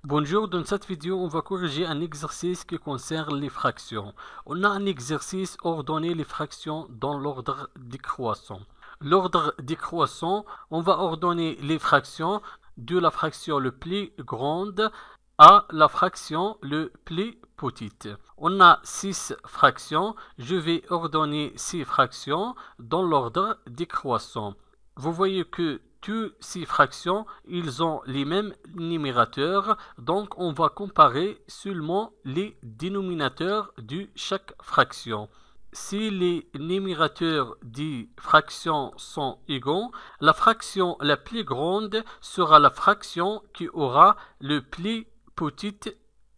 Bonjour, dans cette vidéo, on va corriger un exercice qui concerne les fractions. On a un exercice ordonner les fractions dans l'ordre décroissant. L'ordre décroissant, on va ordonner les fractions de la fraction le plus grande à la fraction le plus petite. On a 6 fractions. Je vais ordonner ces fractions dans l'ordre décroissant. Vous voyez que toutes ces fractions, ils ont les mêmes numérateurs, donc on va comparer seulement les dénominateurs de chaque fraction. Si les numérateurs des fractions sont égaux, la fraction la plus grande sera la fraction qui aura le plus petit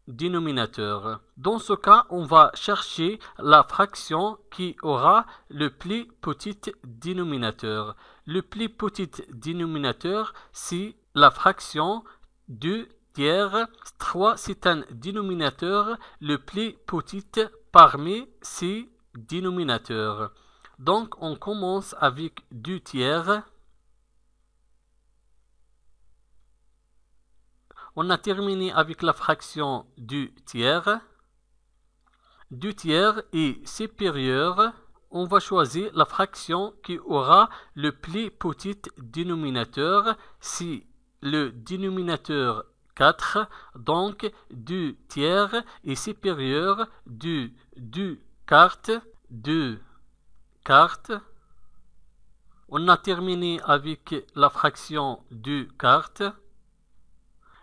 dénominateur. Dans ce cas, on va chercher la fraction qui aura le plus petit dénominateur. Le plus petit dénominateur, c'est la fraction 2 tiers. 3, c'est un dénominateur le plus petit parmi ces dénominateurs. Donc, on commence avec 2 tiers. On a terminé avec la fraction 2 tiers. 2 tiers est supérieur. On va choisir la fraction qui aura le plus petit dénominateur. C'est le dénominateur 4. Donc, 2 tiers est supérieur de 2 quarts. 2 quarts. On a terminé avec la fraction 2 quarts.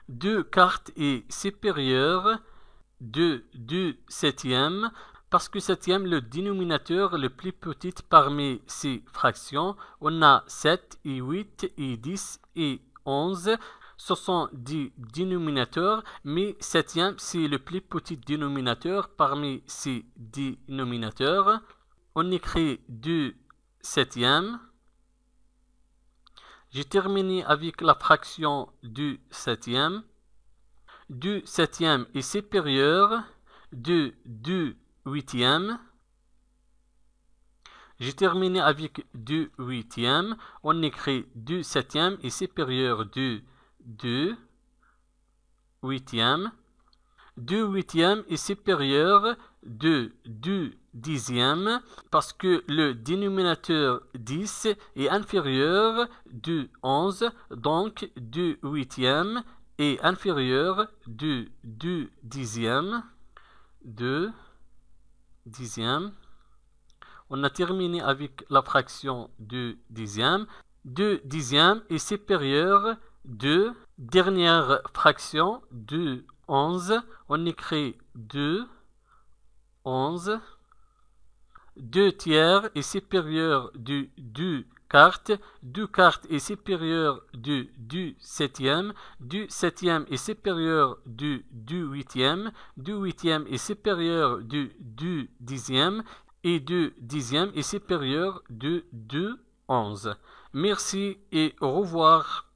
2 quarts est supérieur de 2 septièmes, parce que septième le dénominateur le plus petit parmi ces fractions. On a 7 et 8 et 10 et 11. Ce sont des dénominateurs, mais septième c'est le plus petit dénominateur parmi ces dénominateurs. On écrit 2 septièmes. J'ai terminé avec la fraction du septième. 2 septièmes est supérieur de 2 huitièmes. J'ai terminé avec 2 huitièmes. On écrit 2 septièmes est supérieur de 2 huitièmes. 2 huitièmes est supérieur de 2 dixièmes, parce que le dénominateur 10 est inférieur de 11, donc 2 huitièmes est inférieur de 2 dixièmes. 2 dixièmes. On a terminé avec la fraction de dixième. 2 dixièmes est supérieur de dernière fraction de 11. On écrit 2 11. 2 tiers est supérieur de 2 quarts. 2 quarts est supérieur de 2 septièmes. 2 septièmes est supérieur de 2 huitièmes. 2 huitièmes est supérieur de 2 dixièmes. Et 2 dixièmes est supérieur de 2 11. Merci et au revoir.